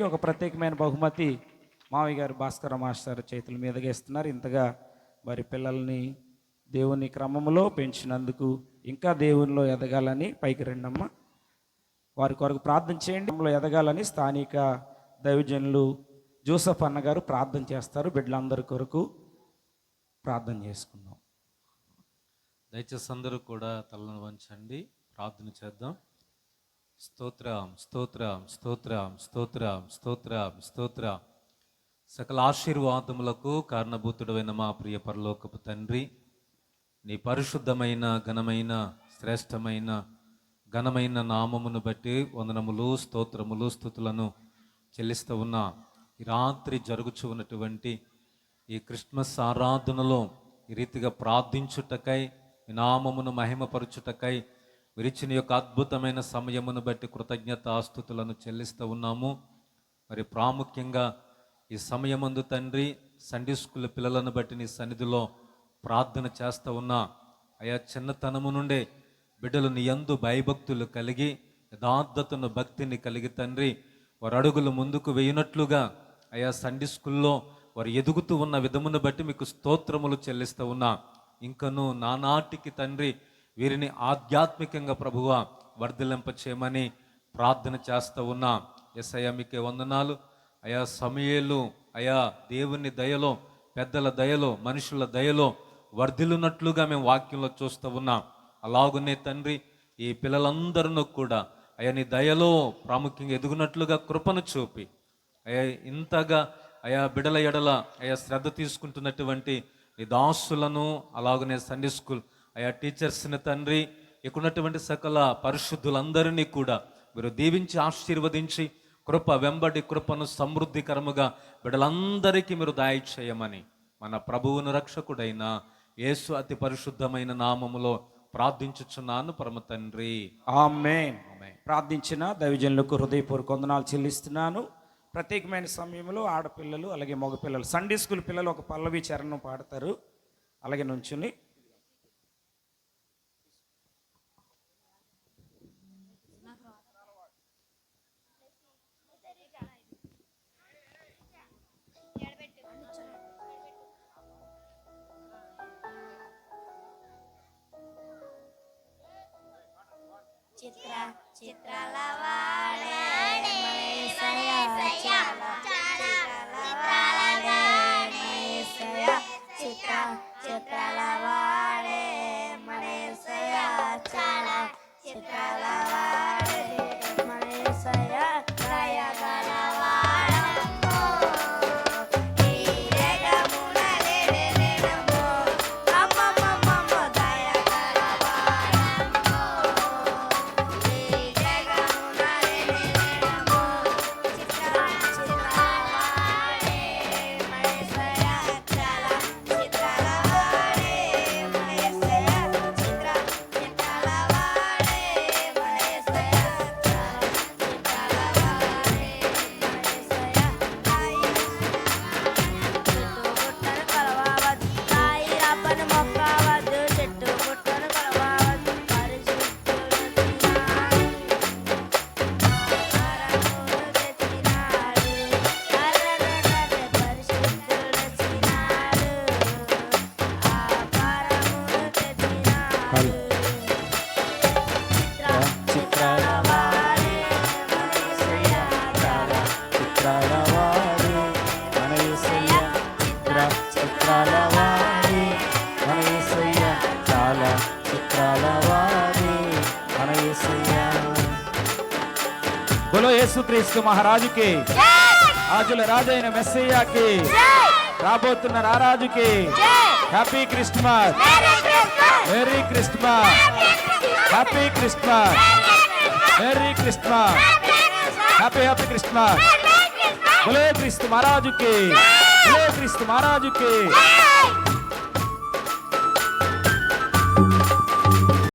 ఒక ప్రత్యేకమైన బహుమతి మావయ్య గారు భాస్కర మాస్టర్ చేతుల మీదుగా ఇస్తున్నారు. ఇంతగా వారి పిల్లల్ని దేవుని క్రమంలో పెంచినందుకు ఇంకా దేవునిలో ఎదగాలని పైకి రండమ్మ. వారి కొరకు ప్రార్థన చేయండి. ఎదగాలని స్థానిక దైవజనులు జోసఫ్ అన్నగారు ప్రార్థన చేస్తారు. బిడ్డలందరి కొరకు ప్రార్థన చేసుకుందాం. దయచేసి అందరూ కూడా తలను వంచండి, ప్రార్థన చేద్దాం. స్తోత్రం స్తోత్రం స్తోత్రం స్తోత్రం స్తోత్రం స్తోత్రం. సకల ఆశీర్వాదములకు కారణభూతుడైన మా ప్రియ పరలోకపు తండ్రి, నీ పరిశుద్ధమైన ఘనమైన శ్రేష్టమైన ఘనమైన నామమును బట్టి వందనములు స్తోత్రములు స్తుతులను చెల్లిస్తూ ఉన్నా. ఈ రాత్రి జరుగుచు ఉన్నటువంటి ఈ క్రిస్మస్ ఆరాధనలో ఈ రీతిగా ప్రార్థించుటకై, ఈ నామమును మహిమపరచుటకై విరిచిన యొక్క అద్భుతమైన సమయమును బట్టి కృతజ్ఞతాస్తుతులను చెల్లిస్తూ ఉన్నాము. మరి ప్రాముఖ్యంగా ఈ సమయమందు తండ్రి, సండే స్కూల్ పిల్లలను బట్టి నీ సన్నిధిలో ప్రార్థన చేస్తూ ఉన్నా. అయా చిన్నతనము నుండే బిడ్డలు నీ యందు భయభక్తులు కలిగి యథార్థతను భక్తిని కలిగి తండ్రి వారు అడుగులు ముందుకు వేయినట్లుగా అయా సండే స్కూల్లో వారు ఎదుగుతూ ఉన్న విధమును బట్టి మీకు స్తోత్రములు చెల్లిస్తూ ఉన్నా. ఇంకను నానాటికి తండ్రి వీరిని ఆధ్యాత్మికంగా ప్రభువా వర్ధిల్లింప చేయమని ప్రార్థన చేస్తూ ఉన్నా. యేసయ్యా మీకే వందనాలు. అయా సమయేలు అయా దేవుని దయలో, పెద్దల దయలో, మనుషుల దయలో వర్ధిల్లునట్లుగా మేము వాక్యంలో చూస్తూ ఉన్నాం. అలాగునే తండ్రి ఈ పిల్లలందరూ కూడా అయా నీ దయలో ప్రాముఖ్యంగా ఎదుగునట్లుగా కృపను చూపి అయా ఇంతగా అయా బిడల ఎడల అయా శ్రద్ధ తీసుకుంటున్నటువంటి ఈ దాసులను, అలాగనే సండే స్కూల్ అయా టీచర్స్ని తండ్రి, ఇక్కడున్నటువంటి సకల పరిశుద్ధులందరినీ కూడా మీరు దీవించి ఆశీర్వదించి కృప వెంబడి కృపను సమృద్ధికరముగా బిడ్డలందరికీ మీరు దయచేయమని మన ప్రభువును రక్షకుడైన యేసు అతి పరిశుద్ధమైన నామములో ప్రార్థించుచున్నాను పరమ తండ్రి, ఆమేన్. ప్రార్థించిన దైవజనులకు హృదయపూర్వక వందనాలు చెల్లిస్తున్నాను. ప్రత్యేకమైన సమయంలో ఆడపిల్లలు అలాగే మగపిల్లలు సండే స్కూల్ పిల్లలు ఒక పల్లవి చరణం పాడతారు. అలాగే నుంచుని చిత్రాల వాడే మనసయ చాలా చిత్రాల వాడే మనసయ దయగల వాడమ్మో ఈ జగమున లేడెలేడమ్మో అమ్మమ్మమ్మ దయగల వాడమ్మో ఈ జగమున లేడెలేడమ్మో చిత్రాల వాడే మనసయ చాలా చిత్రాల వాడే మనసయ చిత్రాల వాడే మనసయ బోలో యేసుక్రీస్తు మహారాజుకి, రాజుల రాజైన మెస్సయ్యాకి, రాబోతున్న రారాజుకి happy Christmas, merry Christmas, happy Christmas, merry Christmas, happy happy Christmas. బోలో క్రీస్తు మహారాజుకి, బోలో క్రీస్తు మహారాజుకి.